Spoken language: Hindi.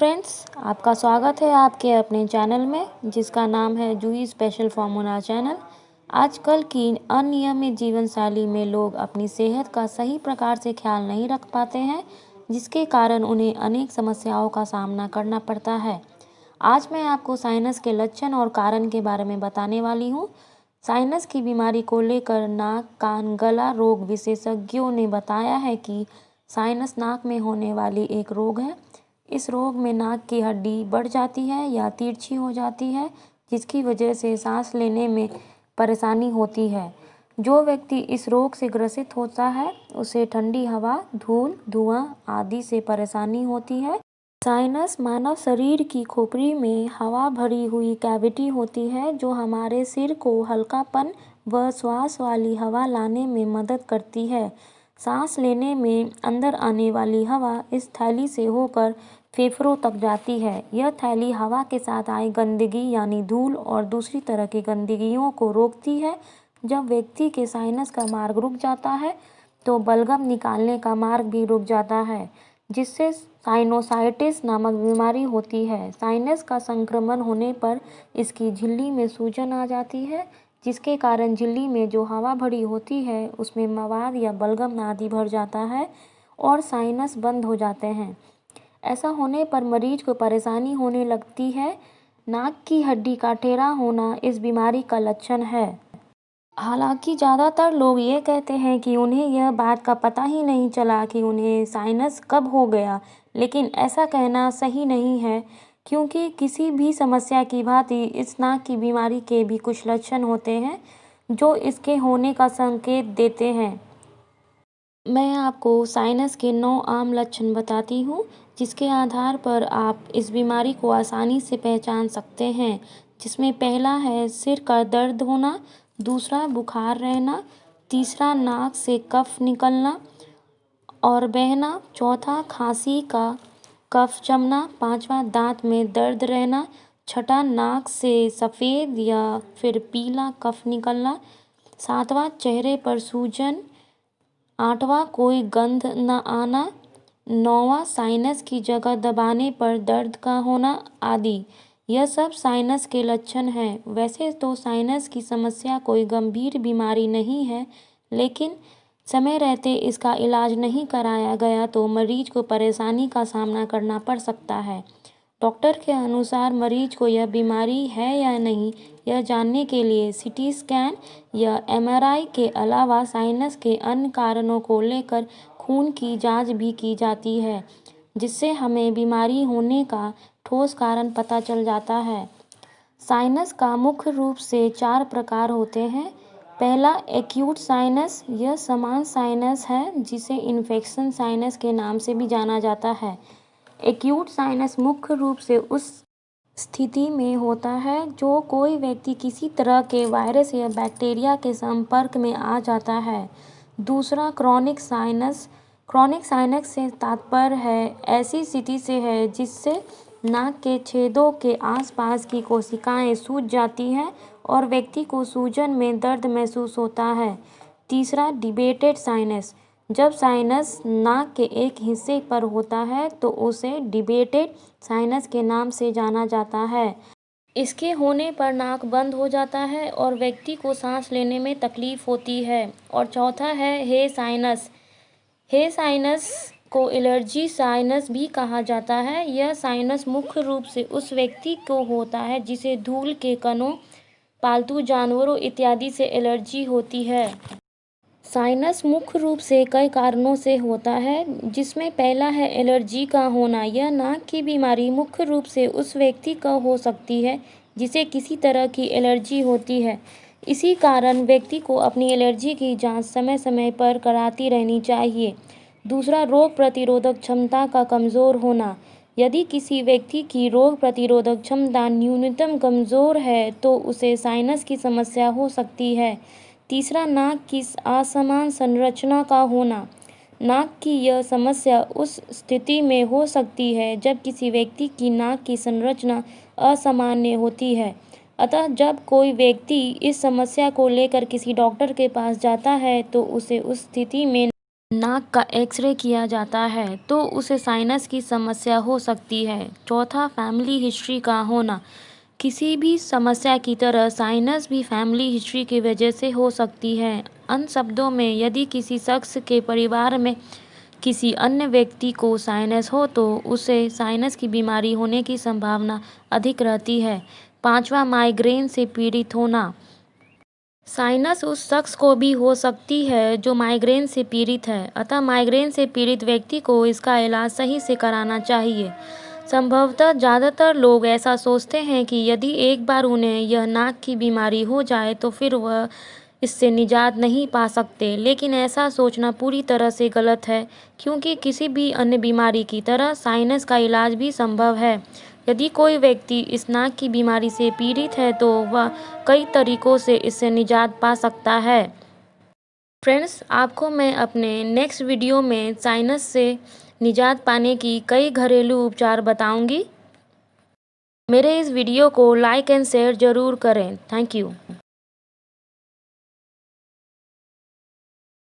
फ्रेंड्स, आपका स्वागत है आपके अपने चैनल में जिसका नाम है जूही स्पेशल फॉर्मूला चैनल। आजकल की अनियमित जीवन शैली में लोग अपनी सेहत का सही प्रकार से ख्याल नहीं रख पाते हैं, जिसके कारण उन्हें अनेक समस्याओं का सामना करना पड़ता है। आज मैं आपको साइनस के लक्षण और कारण के बारे में बताने वाली हूँ। साइनस की बीमारी को लेकर नाक, कान, गला रोग विशेषज्ञों ने बताया है कि साइनस नाक में होने वाली एक रोग है। इस रोग में नाक की हड्डी बढ़ जाती है या तिरछी हो जाती है, जिसकी वजह से सांस लेने में परेशानी होती है। जो व्यक्ति इस रोग से ग्रसित होता है उसे ठंडी हवा, धूल, धुआं आदि से परेशानी होती है। साइनस मानव शरीर की खोपड़ी में हवा भरी हुई कैविटी होती है, जो हमारे सिर को हल्कापन व श्वास वाली हवा लाने में मदद करती है। सांस लेने में अंदर आने वाली हवा इस थैली से होकर फेफड़ों तक जाती है। यह थैली हवा के साथ आई गंदगी यानी धूल और दूसरी तरह की गंदगियों को रोकती है। जब व्यक्ति के साइनस का मार्ग रुक जाता है तो बलगम निकालने का मार्ग भी रुक जाता है, जिससे साइनोसाइटिस नामक बीमारी होती है। साइनस का संक्रमण होने पर इसकी झिल्ली में सूजन आ जाती है, जिसके कारण झिल्ली में जो हवा भरी होती है उसमें मवाद या बलगम आदि भर जाता है और साइनस बंद हो जाते हैं। ऐसा होने पर मरीज को परेशानी होने लगती है। नाक की हड्डी का टेढ़ा होना इस बीमारी का लक्षण है। हालांकि ज़्यादातर लोग ये कहते हैं कि उन्हें यह बात का पता ही नहीं चला कि उन्हें साइनस कब हो गया, लेकिन ऐसा कहना सही नहीं है, क्योंकि किसी भी समस्या की भांति इस नाक की बीमारी के भी कुछ लक्षण होते हैं जो इसके होने का संकेत देते हैं। मैं आपको साइनस के 9 आम लक्षण बताती हूँ, जिसके आधार पर आप इस बीमारी को आसानी से पहचान सकते हैं। जिसमें पहला है सिर का दर्द होना, दूसरा बुखार रहना, तीसरा नाक से कफ निकलना और बहना, चौथा खांसी का कफ जमना, पांचवा दांत में दर्द रहना, छठा नाक से सफ़ेद या फिर पीला कफ निकलना, सातवां चेहरे पर सूजन, आठवां कोई गंध न आना, नौवां साइनस की जगह दबाने पर दर्द का होना आदि। यह सब साइनस के लक्षण हैं। वैसे तो साइनस की समस्या कोई गंभीर बीमारी नहीं है, लेकिन समय रहते इसका इलाज नहीं कराया गया तो मरीज को परेशानी का सामना करना पड़ सकता है। डॉक्टर के अनुसार मरीज को यह बीमारी है या नहीं, यह जानने के लिए सीटी स्कैन या एमआरआई के अलावा साइनस के अन्य कारणों को लेकर खून की जांच भी की जाती है, जिससे हमें बीमारी होने का ठोस कारण पता चल जाता है। साइनस का मुख्य रूप से 4 प्रकार होते हैं। पहला एक्यूट साइनस, यह समान साइनस है जिसे इन्फेक्शन साइनस के नाम से भी जाना जाता है। एक्यूट साइनस मुख्य रूप से उस स्थिति में होता है जो कोई व्यक्ति किसी तरह के वायरस या बैक्टीरिया के संपर्क में आ जाता है। दूसरा क्रॉनिक साइनस। क्रॉनिक साइनस से तात्पर्य है ऐसी स्थिति से है जिससे नाक के छेदों के आसपास की कोशिकाएं सूज जाती हैं और व्यक्ति को सूजन में दर्द महसूस होता है। तीसरा डिबेटेड साइनस। जब साइनस नाक के एक हिस्से पर होता है तो उसे डिबेटेड साइनस के नाम से जाना जाता है। इसके होने पर नाक बंद हो जाता है और व्यक्ति को सांस लेने में तकलीफ होती है। और चौथा है हे साइनस। हे साइनस को एलर्जी साइनस भी कहा जाता है। यह साइनस मुख्य रूप से उस व्यक्ति को होता है जिसे धूल के कणों, पालतू जानवरों इत्यादि से एलर्जी होती है। साइनस मुख्य रूप से कई कारणों से होता है, जिसमें पहला है एलर्जी का होना। यह नाक की बीमारी मुख्य रूप से उस व्यक्ति का हो सकती है जिसे किसी तरह की एलर्जी होती है। इसी कारण व्यक्ति को अपनी एलर्जी की जांच समय समय पर कराती रहनी चाहिए। दूसरा रोग प्रतिरोधक क्षमता का कमज़ोर होना। यदि किसी व्यक्ति की रोग प्रतिरोधक क्षमता न्यूनतम कमज़ोर है तो उसे साइनस की समस्या हो सकती है। तीसरा नाक की असमान संरचना का होना। नाक की यह समस्या उस स्थिति में हो सकती है जब किसी व्यक्ति की नाक की संरचना असामान्य होती है। अतः जब कोई व्यक्ति इस समस्या को लेकर किसी डॉक्टर के पास जाता है तो उसे उस स्थिति में नाक का एक्सरे किया जाता है तो उसे साइनस की समस्या हो सकती है। चौथा, फैमिली हिस्ट्री का होना। किसी भी समस्या की तरह साइनस भी फैमिली हिस्ट्री की वजह से हो सकती है। अन्य शब्दों में, यदि किसी शख्स के परिवार में किसी अन्य व्यक्ति को साइनस हो तो उसे साइनस की बीमारी होने की संभावना अधिक रहती है। पांचवा, माइग्रेन से पीड़ित होना। साइनस उस शख्स को भी हो सकती है जो माइग्रेन से पीड़ित है, अतः माइग्रेन से पीड़ित व्यक्ति को इसका इलाज सही से कराना चाहिए। संभवतः ज़्यादातर लोग ऐसा सोचते हैं कि यदि एक बार उन्हें यह नाक की बीमारी हो जाए तो फिर वह इससे निजात नहीं पा सकते, लेकिन ऐसा सोचना पूरी तरह से गलत है, क्योंकि किसी भी अन्य बीमारी की तरह साइनस का इलाज भी संभव है। यदि कोई व्यक्ति इस नाक की बीमारी से पीड़ित है तो वह कई तरीकों से इससे निजात पा सकता है। फ्रेंड्स, आपको मैं अपने नेक्स्ट वीडियो में साइनस से निजात पाने की कई घरेलू उपचार बताऊंगी। मेरे इस वीडियो को लाइक एंड शेयर ज़रूर करें। Thank you.